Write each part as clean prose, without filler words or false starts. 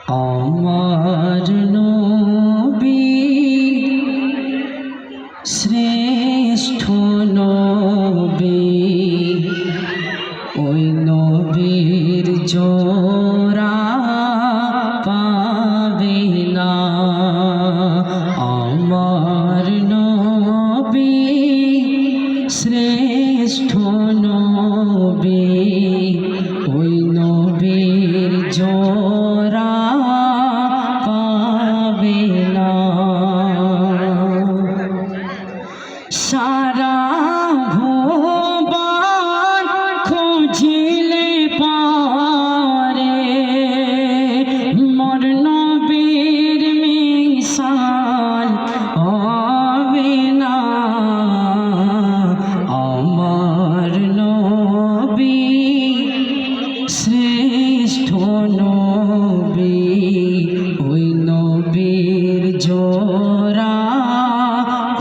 আমার নবী শ্রেষ্ঠ নবী, ওই নবীর জোড়া পাবে না। আমার নবী শ্রেষ্ঠ নবী, ওই নবীর জোড়া পাবে না। সারা ভুবন খুঁজিলে পারে মোর নবীর মিশাল হবে না। আমার নবী শ্রেষ্ঠ নবী, ওই নবীর জোড়া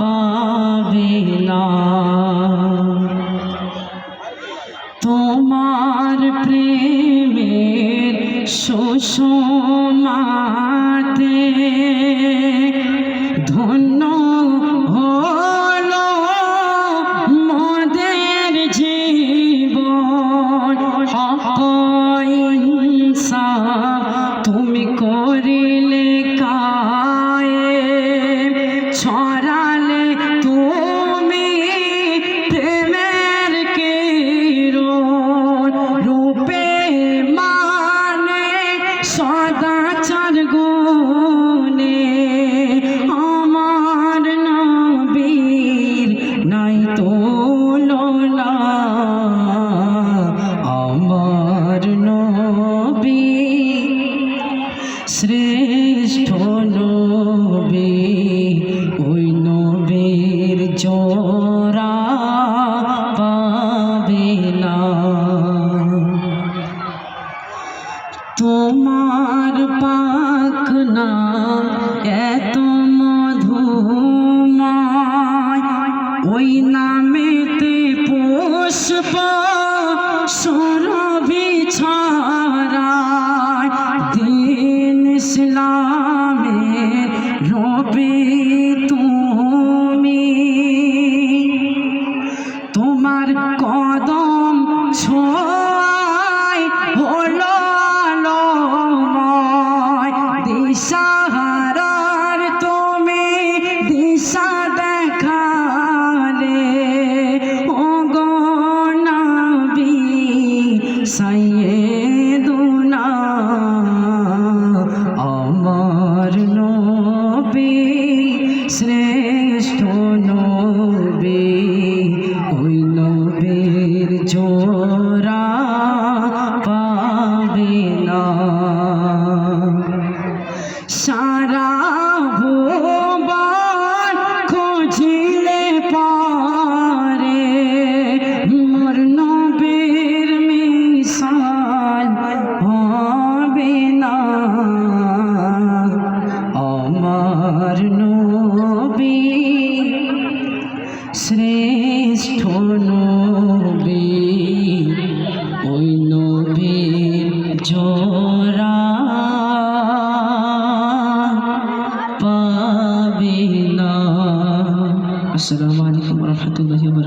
পাবে না। তোমার প্রেমের সুষমাতে ধন্য হলো মোদের জীবন। তুমি করিলে কায়েম, ছড়ালে তুমি প্রেমের কিরণ। রূপে মানে সদাচার গুণে আমার নবীর নাই তুলনা। আমার নবী শ্রেষ্ঠ নবী, ওই নবীর জোড়া পাবে না। তোমার পাক নাম এত মধুময়, ওই নামেতে পুষ্প সুরভি ছড়ায়। দিন ইসলামের রবি তুমি, তোমার কদম ছোঁয়ায় হলো আলোময় দিশা।